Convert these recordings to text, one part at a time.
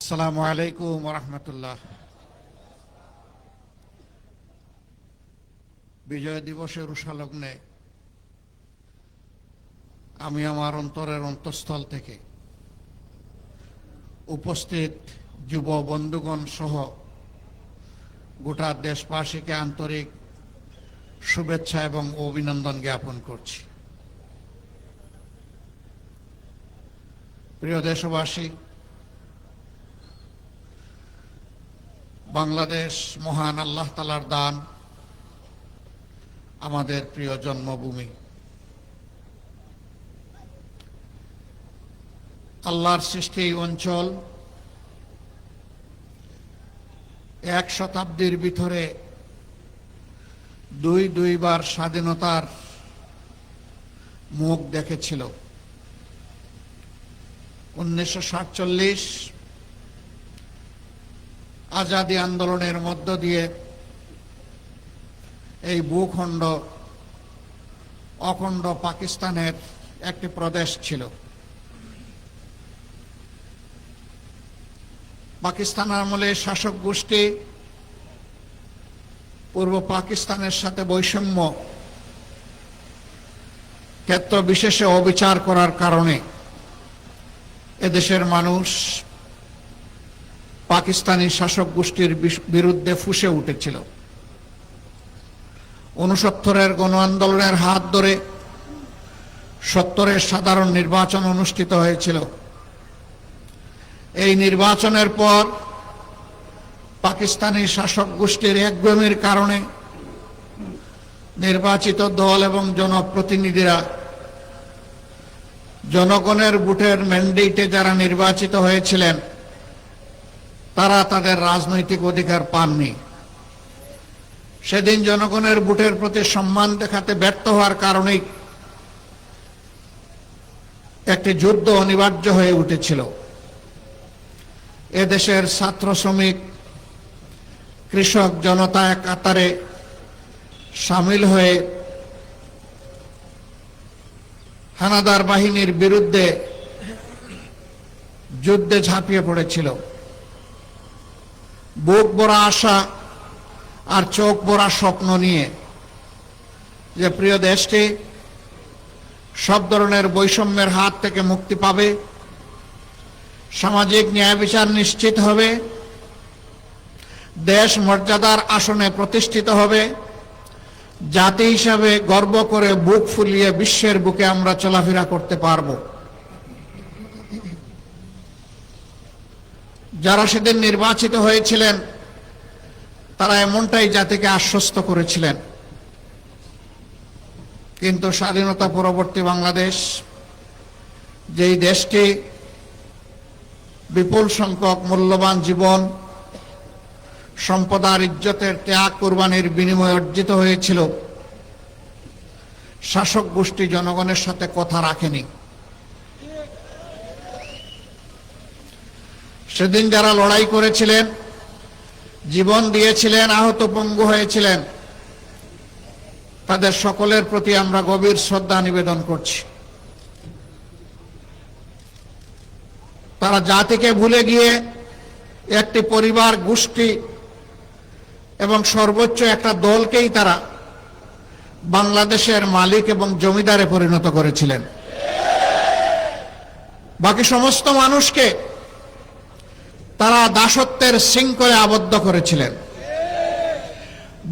আসসালামু আলাইকুম ওয়া রাহমাতুল্লাহ। বিজয় দিবসের উষালগ্নে আমি আমার অন্তরের অন্তঃস্থল থেকে উপস্থিত যুব বন্ধুগণ সহ গোটা দেশবাসীকে আন্তরিক শুভেচ্ছা এবং অভিনন্দন জ্ঞাপন করছি। প্রিয় দেশবাসী, বাংলাদেশ মহান আল্লাহ তাআলার দান, আমাদের প্রিয় জন্মভূমি। আল্লাহর সৃষ্টি এই অঞ্চল 1 শতাব্দীর ভিতরে দুইবার স্বাধীনতার মুখ দেখেছিল। 1947 আজাদী আন্দোলনের মধ্য দিয়ে এই ভূখণ্ড অখণ্ড পাকিস্তানের একটি প্রদেশ ছিল। পাকিস্তান আমলে শাসক গোষ্ঠী পূর্ব পাকিস্তানের সাথে বৈষম্য ক্ষেত্র বিশেষে অবিচার করার কারণে এদেশের মানুষ পাকিস্তানি শাসক গোষ্ঠীর বিরুদ্ধে ফুঁসে উঠেছিল। 69-এর গণ আন্দোলনের হাত ধরে 70-এর সাধারণ নির্বাচন অনুষ্ঠিত হয়েছিল। এই নির্বাচনের পর পাকিস্তানি শাসক গোষ্ঠীর একগুঁয়েমির কারণে নির্বাচিত দল এবং জনপ্রতিনিধিরা জনগণের ভোটের ম্যান্ডেটে যারা নির্বাচিত হয়েছিলেন তারা তাদের রাজনৈতিক অধিকার পাননি। সেদিন জনগণের ভোটের প্রতি সম্মান দেখাতে ব্যর্থ হওয়ার কারণেই একটি যুদ্ধ অনিবার্য হয়ে উঠেছিল। এদেশের ছাত্র, শ্রমিক, কৃষক জনতা এক কাতারে সামিল হয়ে হানাদার বাহিনীর বিরুদ্ধে যুদ্ধে ঝাঁপিয়ে পড়েছিল। বুক ভরা আশা আর চোখ ভরা স্বপ্ন নিয়ে যে প্রিয় দেশটি সব ধরনের বৈষম্যের হাত থেকে মুক্তি পাবে, সামাজিক ন্যায় বিচার নিশ্চিত হবে, দেশ মর্যাদার আসনে প্রতিষ্ঠিত হবে, জাতি হিসাবে গর্ব করে বুক ফুলিয়ে বিশ্বের বুকে আমরা চলাফেরা করতে পারব। যারা সেদিন নির্বাচিত হয়েছিলেন তারা এমনটাই জাতিকে আশ্বস্ত করেছিলেন। কিন্তু স্বাধীনতা পরবর্তী বাংলাদেশ, যেই দেশটি বিপুল সংখ্যক মূল্যবান জীবন, সম্পদ আর ইজ্জতের ত্যাগ কুরবানির বিনিময়ে অর্জিত হয়েছিল, শাসক গোষ্ঠী জনগণের সাথে কথা রাখেনি। সেদিন যারা লড়াই করেছিলেন, জীবন দিয়েছিলেন, আহত পঙ্গু হয়েছিলেন, তাদের সকলের প্রতি আমরা গভীর শ্রদ্ধা নিবেদন করছি। তারা জাতিকে ভুলে গিয়ে একটি পরিবার, গোষ্ঠী এবং সর্বোচ্চ একটা দলকেই তারা বাংলাদেশের মালিক এবং জমিদারে পরিণত করেছিলেন। বাকি সমস্ত মানুষকে তারা দাসত্বের শৃঙ্খলে আবদ্ধ করেছিলেন।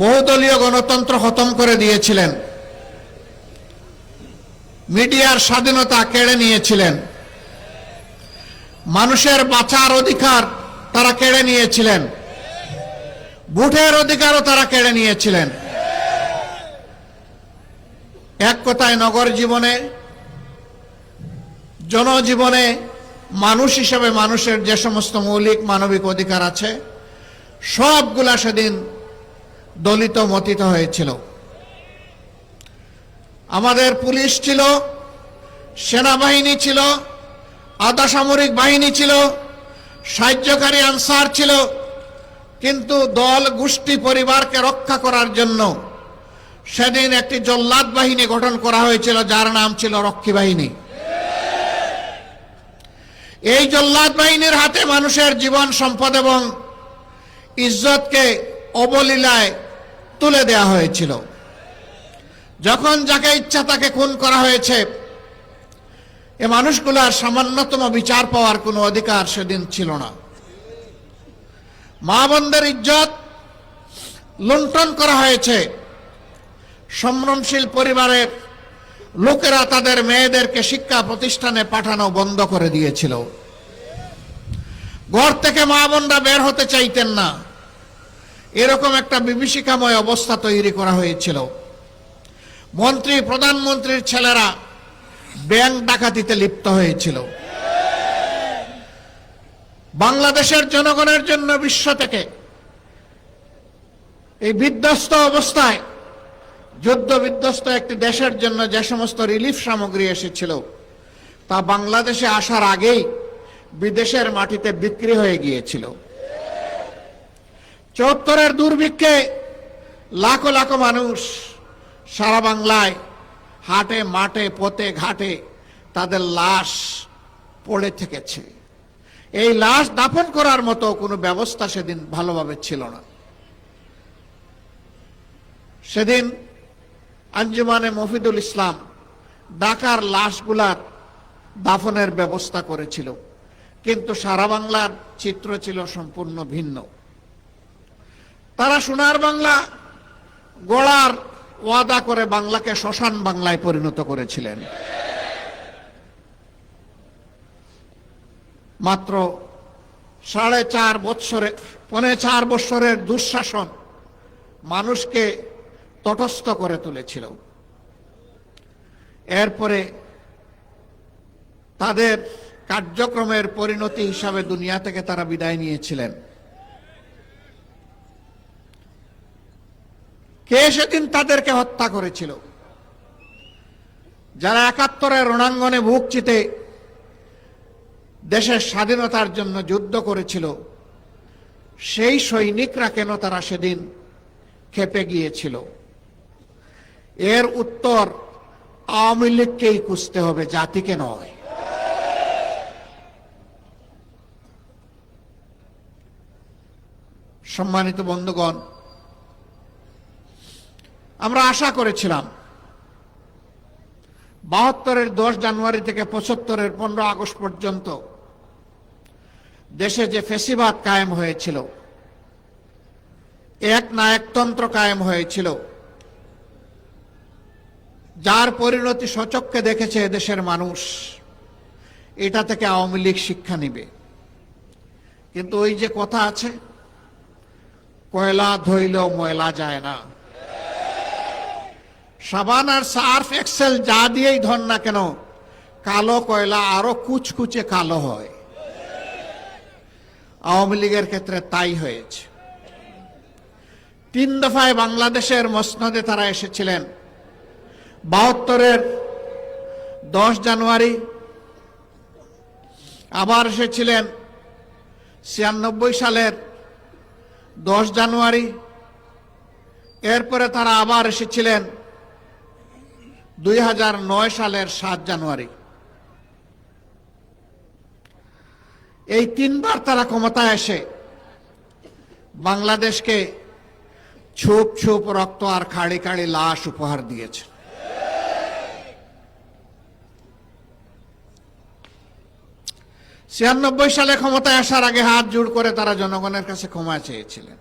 বহুদলীয় গণতন্ত্র খতম করে দিয়েছিলেন। মিডিয়ার স্বাধীনতা কেড়ে নিয়েছিলেন। মানুষের বাঁচার অধিকার তারা কেড়ে নিয়েছিলেন। ভোটের অধিকারও তারা কেড়ে নিয়েছিলেন। এক কথায় নগর জীবনে, জনজীবনে মানুষ হিসেবে মানুষের যে সমস্ত মৌলিক মানবিক অধিকার আছে সবগুলা সেদিন দলিত মতিত হয়েছিল। আমাদের পুলিশ ছিল, সেনাবাহিনী ছিল, আধা সামরিক বাহিনী ছিল, সাহায্যকারী আনসার ছিল, কিন্তু দল, গোষ্ঠী, পরিবারকে রক্ষা করার জন্য সেদিন একটি জল্লাদ বাহিনী গঠন করা হয়েছিল যার নাম ছিল রক্ষী বাহিনী। এই জল্লাদ বাহিনীর হাতে মানুষের জীবন সম্পদ এবং ইজ্জতকে অবলীলায় তুলে দেওয়া হয়েছিল। যখন যাকে ইচ্ছা তাকে খুন করা হয়েছে, এ মানুষগুলার সামান্যতম বিচার পাওয়ার কোনো অধিকার সেদিন ছিল না। মা বোনদের ইজ্জত লুণ্ঠন করা হয়েছে। সম্ভ্রমশীল পরিবারের লোকেরা তাদের মেয়েদেরকে শিক্ষা প্রতিষ্ঠানে পাঠানো বন্ধ করে দিয়েছিল। ঘর থেকে মা বোনরা বের হতে চাইতেন না, এরকম একটা বিভীষিকাময় অবস্থা তৈরি করা হয়েছিল। মন্ত্রী প্রধানমন্ত্রীর ছেলেরা ব্যাংক ডাকাতিতে লিপ্ত হয়েছিল। বাংলাদেশের জনগণের জন্য বিশ্ব থেকে এই বিধ্বস্ত অবস্থায়, যুদ্ধ বিধ্বস্ত একটি দেশের জন্য যে সমস্ত রিলিফ সামগ্রী এসেছিল তা বাংলাদেশে আসার আগেই বিদেশের মাটিতে বিক্রি হয়ে গিয়েছিল। ৭৪-এর দুর্ভিক্ষে লাখো লাখো মানুষ সারা বাংলায় হাটে মাঠে পথে ঘাটে তাদের লাশ পড়ে থেকেছে। এই লাশ দাফন করার মতো কোনো ব্যবস্থা সেদিন ভালোভাবে ছিল না। সেদিন আঞ্জুমানে মফিদুল ইসলাম ঢাকার লাশগুলার দাফনের ব্যবস্থা করেছিল, কিন্তু সারা বাংলার চিত্র ছিল সম্পূর্ণ ভিন্ন। তারা সোনার বাংলা গড়ার ওয়াদা করে বাংলাকে শ্মশান বাংলায় পরিণত করেছিলেন। মাত্র 4.5 বছরের দুঃশাসন মানুষকে তটস্থ করে তুলেছিল। এরপরে তাদের কার্যক্রমের পরিণতি হিসাবে দুনিয়া থেকে তারা বিদায় নিয়েছিলেন। কে সেদিন তাদেরকে হত্যা করেছিল? যারা ৭১-এর রণাঙ্গনে বুক চিতে দেশের স্বাধীনতার জন্য যুদ্ধ করেছিল, সেই সৈনিকরা কেন তারা সেদিন খেপে গিয়েছিল? এর উত্তর আওয়ামী লীগকেই খুঁজতে হবে, জাতিকে নয়। সম্মানিত বন্ধুগণ, আমরা আশা করেছিলাম ৭২-এর 10 জানুয়ারি থেকে ৭৫-এর 15 আগস্ট পর্যন্ত দেশে যে ফ্যাসিবাদ কায়েম হয়েছিল, এক নায়কতন্ত্র কায়েম হয়েছিল, যার পরিণতি সচক্ষে দেখেছে দেশের মানুষ, এটা থেকে আওয়ামী লীগ শিক্ষা নিবে। কিন্তু ওই যে কথা আছে, কয়লা ধইলেও ময়লা যায় না। সাবান আর সার্ফ এক্সেল যা দিয়েই ধর না কেন, কালো কয়লা আরো কুচকুচে কালো হয়। আওয়ামী লীগের ক্ষেত্রে তাই হয়েছে। 3 দফায় বাংলাদেশের মসনদে তারা এসেছিলেন। ৭২-এর 10 জানুয়ারি, আবার এসেছিলেন 96 সালের 10 জানুয়ারি, এরপরে তারা আবার এসেছিলেন 2009 সালের 7 জানুয়ারি। এই 3 বার তারা ক্ষমতায় এসে বাংলাদেশকে ছুপ ছুপ রক্ত আর খাড়ি খাড়ি লাশ উপহার দিয়েছে। ছিয়ানব্বই সালে ক্ষমতায় আসার আগে হাত জোড় করে তারা জনগণের কাছে ক্ষমা চেয়েছিলেন।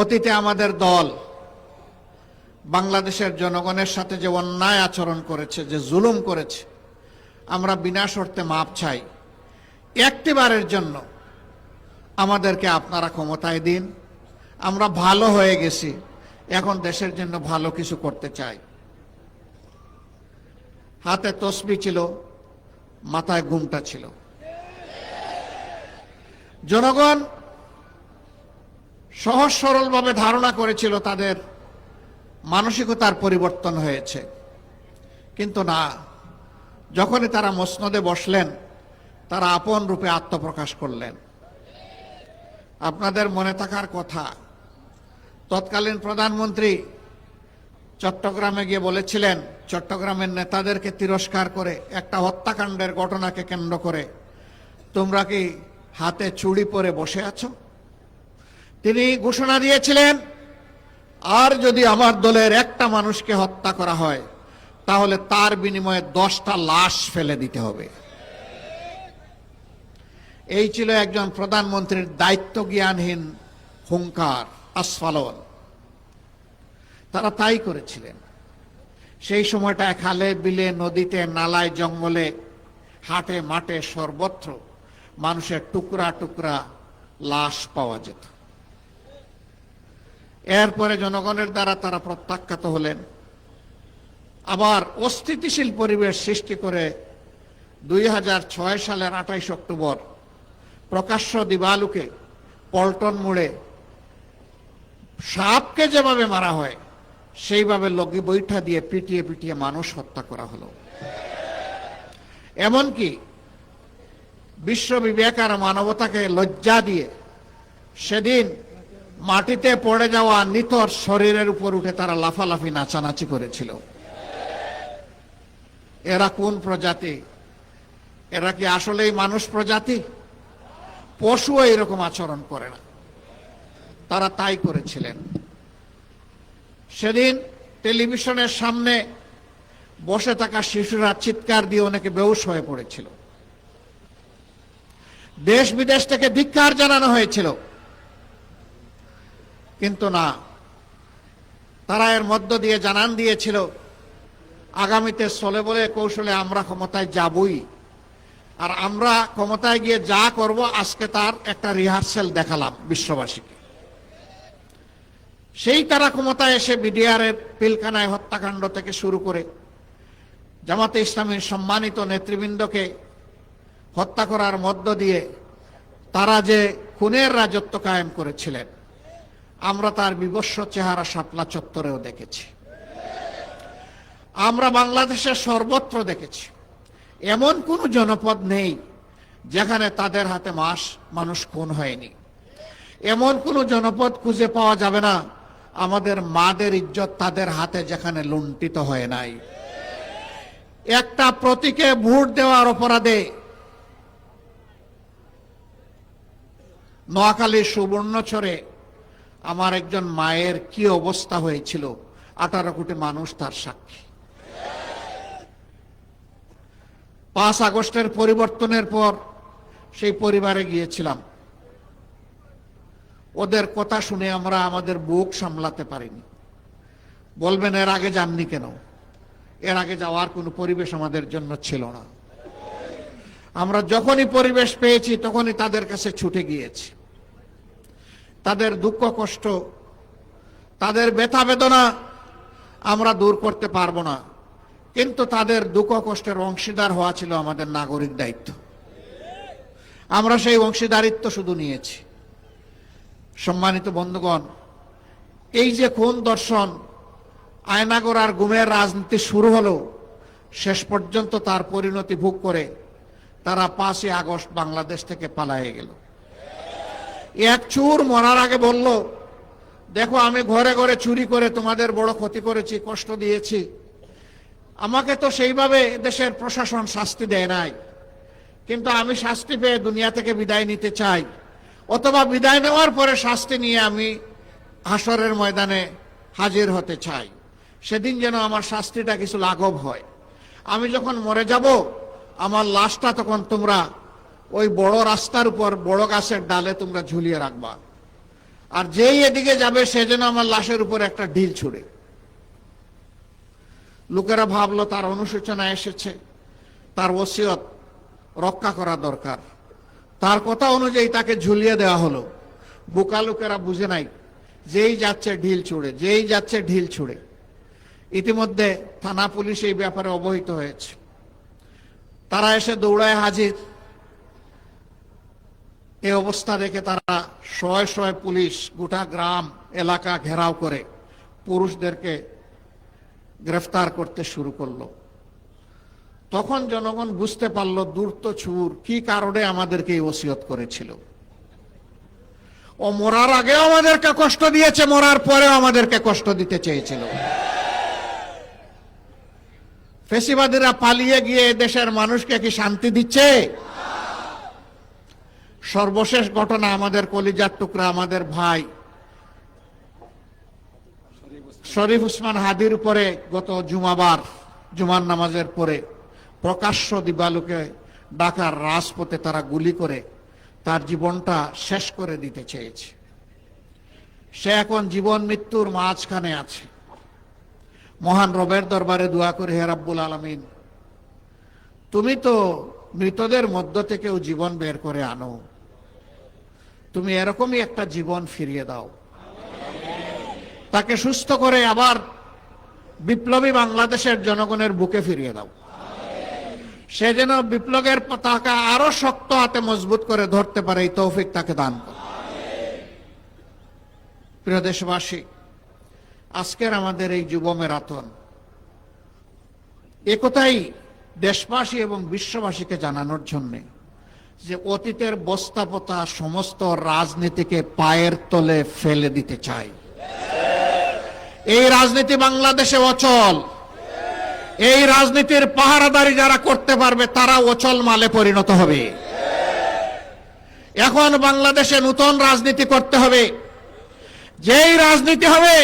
অতীতে আমাদের দল বাংলাদেশের জনগণের সাথে যে অন্যায় আচরণ করেছে, যে জুলুম করেছে, আমরা বিনা শর্তে মাপ চাই। একটিবারের জন্য আমাদেরকে আপনারা ক্ষমতায় দিন। আমরা ভালো হয়ে গেছি, এখন দেশের জন্য ভালো কিছু করতে চাই। হাতে তসবিহ ছিল, মাথায় ঘুমটা ছিল। জনগণ সহজ সরলভাবে ধারণা করেছিল তাদের মানসিকতার পরিবর্তন হয়েছে, কিন্তু না। যখনই তারা মসনদে বসলেন, তারা আপন রূপে আত্মপ্রকাশ করলেন। আপনাদের মনে থাকার কথা, তৎকালীন প্রধানমন্ত্রী চট্টগ্রামে গিয়ে বলেছিলেন, চট্টগ্রামের নেতাদেরকে তিরস্কার করে একটা হত্যাকাণ্ডের ঘটনাকে কেন্দ্র করে তোমরা কি হাতে চুড়ি পরে বসে আছো? তিনি ঘোষণা দিয়েছিলেন, আর যদি আমার দলের একটা মানুষকে হত্যা করা হয় তাহলে তার বিনিময়ে 10টা লাশ ফেলে দিতে হবে। এই ছিল একজন প্রধানমন্ত্রীর দায়িত্ব জ্ঞানহীন হুঙ্কার, আস্ফালন। তারা তাই করেছিলেন। সেই সময়টা খালে বিলে নদীতে নালায় জঙ্গলে হাটে মাঠে সর্বত্র মানুষের টুকরা টুকরা লাশ পাওয়া যেত। এরপরে জনগণের দ্বারা তারা প্রত্যাখ্যাত হলেন। আবার অস্থিতিশীল পরিবেশ সৃষ্টি করে 2006 সালের 28 অক্টোবর প্রকাশ্য দিবালুকে পল্টন মোড়ে সাপকে যেভাবে মারা হয় সেইভাবে লগি বৈঠা দিয়ে পিটিয়ে পিটিয়ে মানুষ হত্যা করা হলো। এমনকি বিশ্ব বিবেক আর মানবতাকে লজ্জা দিয়ে সেদিন মাটিতে পড়ে যাওয়া নিথর শরীরের উপর উঠে তারা লাফালাফি নাচানাচি করেছিল। এরা কোন প্রজাতি? এরা কি আসলেই মানুষ প্রজাতি? পশুও এরকম আচরণ করে না। তারা তাই করেছিলেন। সেদিন টেলিভিশনের সামনে বসে থাকা শিশুরা চিৎকার দিয়ে অনেকে বেহুশ হয়ে পড়েছিল। দেশ বিদেশ থেকে ধিক্কার জানানো হয়েছিল, কিন্তু না, তারা এর মধ্য দিয়ে জানান দিয়েছিল আগামীতে চলে বলে কৌশলে আমরা ক্ষমতায় যাবই, আর আমরা ক্ষমতায় গিয়ে যা করব আজকে তার একটা রিহার্সেল দেখালাম বিশ্ববাসীকে। সেই তারা ক্ষমতায় এসে বিডিআরের পিলখানায় হত্যাকাণ্ড থেকে শুরু করে জামাতে ইসলামীর সম্মানিত নেতৃবৃন্দকে হত্যা করার মধ্য দিয়ে তারা যে খুনের রাজত্ব কায়েম করেছিলেন, আমরা তার বিভৎস চেহারা শাপলা চত্বরেও দেখেছি। আমরা বাংলাদেশের সর্বত্র দেখেছি। এমন কোন জনপদ নেই যেখানে তাদের হাতে মানুষ খুন হয়নি। এমন কোন জনপদ খুঁজে পাওয়া যাবে না আমাদের মাদের ইজ্জত তাদের হাতে যেখানে লুণ্ঠিত হয় নাই। একটা প্রতীকে ভোট দেওয়ার অপরাধে নোয়াখালীর সুবর্ণচরে আমার একজন মায়ের কি অবস্থা হয়েছিল 18 কোটি মানুষ তার সাক্ষী। 5 আগস্টের পরিবর্তনের পর সেই পরিবারে গিয়েছিলাম। ওদের কথা শুনে আমরা আমাদের বুক সামলাতে পারিনি। বলবেন এর আগে যাননি কেন? এর আগে যাওয়ার কোনো পরিবেশ আমাদের জন্য ছিল না। আমরা যখনই পরিবেশ পেয়েছি তখনই তাদের কাছে ছুটে গিয়েছি। তাদের দুঃখ কষ্ট, তাদের ব্যথা বেদনা আমরা দূর করতে পারবো না, কিন্তু তাদের দুঃখ কষ্টের অংশীদার হওয়া ছিল আমাদের নাগরিক দায়িত্ব। আমরা সেই অংশীদারিত্ব শুধু নিয়েছি। সম্মানিত বন্ধুগণ, এই যে খুন দর্শন আয়নাগড়ার গুমের রাজনীতি শুরু হলো, শেষ পর্যন্ত তার পরিণতি ভোগ করে তারা 5 আগস্ট বাংলাদেশ থেকে পালিয়ে গেল। এক চোর মরার আগে বলল, দেখো আমি ঘরে ঘরে চুরি করে তোমাদের বড় ক্ষতি করেছি, কষ্ট দিয়েছি। আমাকে তো সেইভাবে দেশের প্রশাসন শাস্তি দেয় নাই, কিন্তু আমি শাস্তি পেয়ে দুনিয়া থেকে বিদায় নিতে চাই, অথবা বিদায় নেওয়ার পরে শাস্তি নিয়ে আমি হাসরের ময়দানে হাজির হতে চাই। সেদিন যেন আমার শাস্তিটা কিছু লাঘব হয়। আমি যখন মরে যাব আমার লাশটা তখন তোমরা ওই বড় রাস্তার উপর বড় গাছের ডালে তোমরা ঝুলিয়ে রাখবা, আর যেই এদিকে যাবে সে যেন আমার লাশের উপর একটা ঢিল ছুড়ে। লোকেরা ভাবলো তার অনুশোচনা এসেছে, তার ওসিয়ত রক্ষা করা দরকার। তার কথা অনুযায়ী তাকে ঝুলিয়ে দেওয়া হলো। বোকা লোকেরা বুঝে নাই, যেই যাচ্ছে ঢিল ছুড়ে, যেই যাচ্ছে ঢিল ছুড়ে। ইতিমধ্যে থানা পুলিশ এই ব্যাপারে অবহিত হয়েছে। তারা এসে দৌড়ায় হাজির। এই অবস্থা দেখে তারা শয়ে শয়ে পুলিশ গোটা গ্রাম এলাকা ঘেরাও করে পুরুষদেরকে গ্রেফতার করতে শুরু করলো। তখন জনগণ বুঝতে পারলো ধূর্ত চোর কি কারণে আমাদেরকে এই ওসিয়ত করেছিল। ও মরার আগেও আমাদেরকে কষ্ট দিয়েছে, মরার পরেও আমাদেরকে কষ্ট দিতে চেয়েছিল। ফ্যাসিবাদীরা পালিয়ে গিয়ে দেশের মানুষকে কি শান্তি দিচ্ছে? সর্বশেষ ঘটনা, আমাদের কলিজার টুকরা আমাদের ভাই শরীফ উসমান হাদির উপরে গত জুমার নামাজের পরে প্রকাশ্য দিবালোকে ঢাকার রাজপথে তারা গুলি করে তার জীবনটা শেষ করে দিতে চেয়েছে। সে এখন জীবন মৃত্যুর মাঝখানে আছে। মহান রবের দরবারে দোয়া করে, হে রাব্বুল আলামিন, তুমি তো মৃতদের মধ্য থেকেও জীবন বের করে আনো, তুমি এরকমই একটা জীবন ফিরিয়ে দাও, তাকে সুস্থ করে আবার বিপ্লবী বাংলাদেশের জনগণের বুকে ফিরিয়ে দাও। সে যেন বিপ্লবের পতাকা আরো শক্ত হাতে মজবুত করে ধরতে পারে, এই তৌফিক তাকে দান করো। প্রিয় দেশবাসী, আজকের আমাদের এই যুব ম্যারাথন একথাই দেশবাসী এবং বিশ্ববাসীকে জানানোর জন্য যে অতীতের বস্তাপতা সমস্ত রাজনীতিকে পায়ের তলে ফেলে দিতে চাই। এই রাজনীতি বাংলাদেশে অচল। এই রাজনীতির পাহারাদারি যারা করতে পারবে তারা অচল মালে পরিণত হবে। এখন বাংলাদেশে নতুন রাজনীতি করতে হবে, যেই রাজনীতি হবে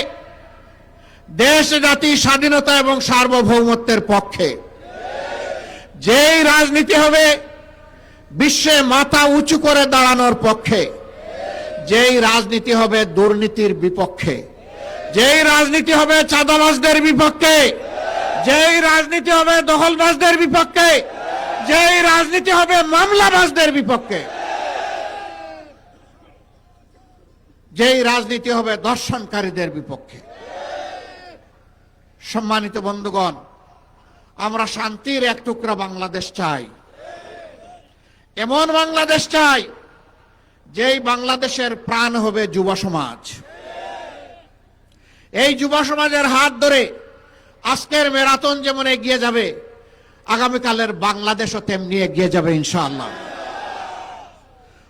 দেশ জাতি স্বাধীনতা এবং সার্বভৌমত্বের পক্ষে, যেই রাজনীতি হবে বিশ্বে মাথা উঁচু করে দাঁড়ানোর পক্ষে, যেই রাজনীতি হবে দুর্নীতির বিপক্ষে, যেই রাজনীতি হবে চাঁদাবাজদের বিপক্ষে, যেই রাজনীতি হবে দখলবাজদের বিপক্ষে, যেই রাজনীতি হবে মামলাবাজদের বিপক্ষে, যেই রাজনীতি হবে দর্শনকারীদের বিপক্ষে। সম্মানিত বন্ধুগণ, আমরা শান্তির এক টুকরা বাংলাদেশ চাই, এমন বাংলাদেশ চাই যেই বাংলাদেশের প্রাণ হবে যুব সমাজ। এই যুব সমাজের হাত ধরে আজকের ম্যারাথন যেমন এগিয়ে যাবে, আগামীকালের বাংলাদেশও তেমনি এগিয়ে যাবে ইনশাআল্লাহ।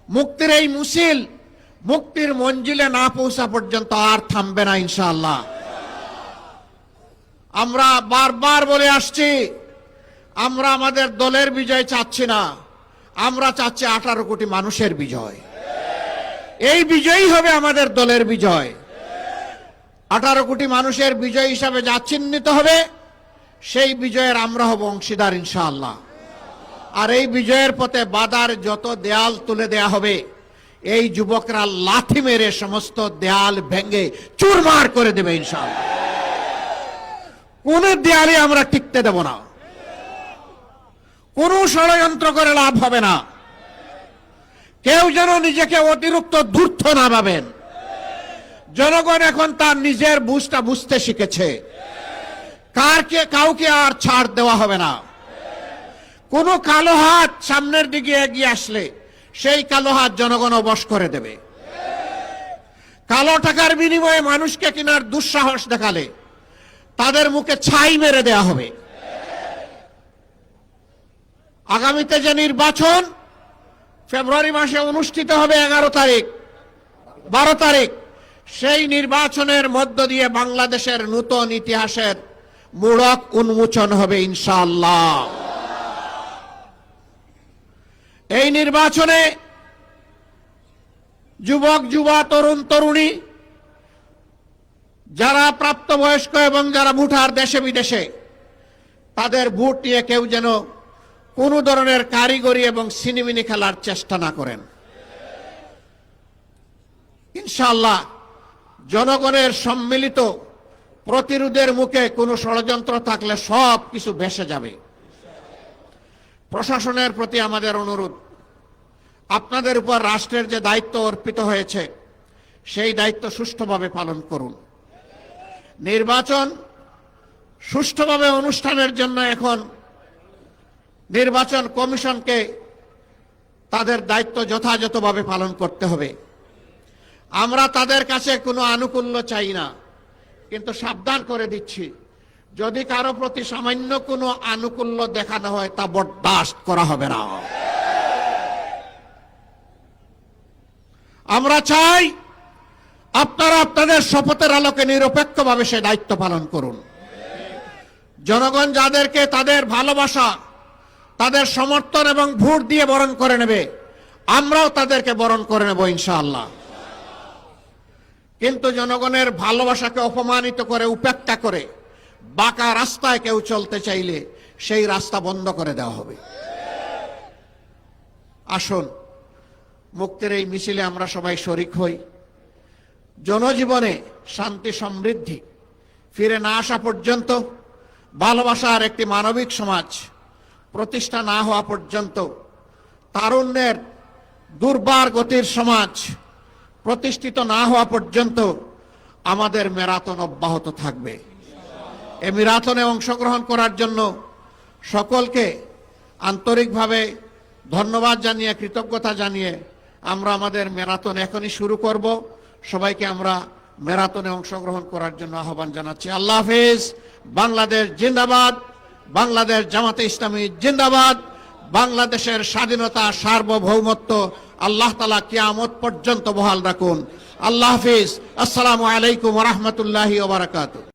মুক্তির এই মিছিল মুক্তির মঞ্জিলে না পৌঁছা পর্যন্ত আর থামবে না ইনশাআল্লাহ। আমরা বারবার বলে আসছি, আমরা আমাদের দলের বিজয় চাচ্ছি না, আমরা চাচ্ছি 18 কোটি মানুষের বিজয়। এই বিজয়ই হবে আমাদের দলের বিজয়। 18 কোটি মানুষের বিজয় হিসাবে যা চিহ্নিত হবে, সেই বিজয়ের আমরা হব অংশীদার ইনশাআল্লাহ। আর এই বিজয়ের পথে বাধার যত দেয়াল তুলে দেয়া হবে, এই যুবকরা লাথি মেরে সমস্ত দেয়াল ভেঙে চুরমার করে দেবে ইনশাআল্লাহ। কোন দেয়ালে আমরা টিকতে দেব না, কোন ষড়যন্ত্র করে লাভ হবে না। কেউ যেন নিজেকে অতিরিক্ত ধূর্ত না ভাবেন। জনগণ এখন তার নিজের বুঝটা বুঝতে শিখেছে। কাউকে আর ছাড় দেওয়া হবে না। কোন কালো হাত সামনের দিকে এগিয়ে আসলে সেই কালো হাত জনগণ অবশ করে দেবে। কালো টাকার বিনিময়ে মানুষকে কেনার দুঃসাহস দেখালে তাদের মুখে ছাই মেরে দেয়া হবে। আগামীতে যে নির্বাচন ফেব্রুয়ারি মাসে অনুষ্ঠিত হবে 11 তারিখ 12 তারিখ, সেই নির্বাচনের মধ্য দিয়ে বাংলাদেশের নতুন ইতিহাসের মূলক উন্মোচন হবে ইনশাআল্লাহ। এই নির্বাচনে যুবক যুবা তরুণ তরুণী যারা প্রাপ্তবয়স্ক এবং যারা ভোটার দেশে বিদেশে, তাদের ভোট নিয়ে কেউ যেন কোনো ধরনের কারিগরি এবং সিনেমিনি খেলার চেষ্টা না করেন। ইনশাআল্লাহ জনগণের সম্মিলিত প্রতিরোধের মুখে কোনো ষড়যন্ত্র থাকলে সব কিছু ভেসে যাবে। প্রশাসনের প্রতি আমাদের অনুরোধ, আপনাদের উপর রাষ্ট্রের যে দায়িত্ব অর্পিত হয়েছে সেই দায়িত্ব সুষ্ঠুভাবে পালন করুন। নির্বাচন সুষ্ঠুভাবে অনুষ্ঠানের জন্য এখন নির্বাচন কমিশনকে তাদের দায়িত্ব যথাযথভাবে পালন করতে হবে। আমরা তাদের কাছে কোনো আনুকূল্য চাই না, কিন্তু সাবধান করে দিচ্ছি, যদি কারো প্রতি সামান্য কোনো আনুকূল্য দেখানো হয় তা বরদাস্ত করা হবে না। আমরা চাই আপনারা আপনাদের শপথের আলোকে নিরপেক্ষভাবে সে দায়িত্ব পালন করুন। জনগণ যাদেরকে তাদের ভালোবাসা, তাদের সমর্থন এবং ভোট দিয়ে বরণ করে নেবে, আমরাও তাদেরকে বরণ করে নেব ইনশাআল্লাহ। কিন্তু জনগণের ভালোবাসাকে অপমানিত করে, উপেক্ষা করে বাঁকা রাস্তায় কেউ চলতে চাইলে সেই রাস্তা বন্ধ করে দেওয়া হবে। আসুন মুক্তির এই মিছিলে আমরা সবাই শরিক হই। জনজীবনে শান্তি সমৃদ্ধি ফিরে না আসা পর্যন্ত, ভালোবাসার একটি মানবিক সমাজ প্রতিষ্ঠা না হওয়া পর্যন্ত, তারুণ্যের দুর্বার গতির সমাজ প্রতিষ্ঠিত না হওয়া পর্যন্ত আমাদের ম্যারাথন অব্যাহত থাকবে। এই ম্যারাথনে অংশগ্রহণ করার জন্য সকলকে আন্তরিকভাবে ধন্যবাদ জানিয়ে, কৃতজ্ঞতা জানিয়ে আমরা আমাদের ম্যারাথন এখনই শুরু করব। সবাইকে আমরা ম্যারাথনে অংশগ্রহণ করার জন্য আহ্বান জানাচ্ছি। আল্লাহ হাফেজ। বাংলাদেশ জিন্দাবাদ। বাংলাদেশ জামাতে ইসলামী জিন্দাবাদ। বাংলাদেশের স্বাধীনতা, সার্বভৌমত্ব আল্লাহ তাআলা কিয়ামত পর্যন্ত বহাল রাখুন। আল্লাহ হাফেজ। আসসালামু আলাইকুম ওয়া রাহমাতুল্লাহি ওয়া বারাকাতুহু।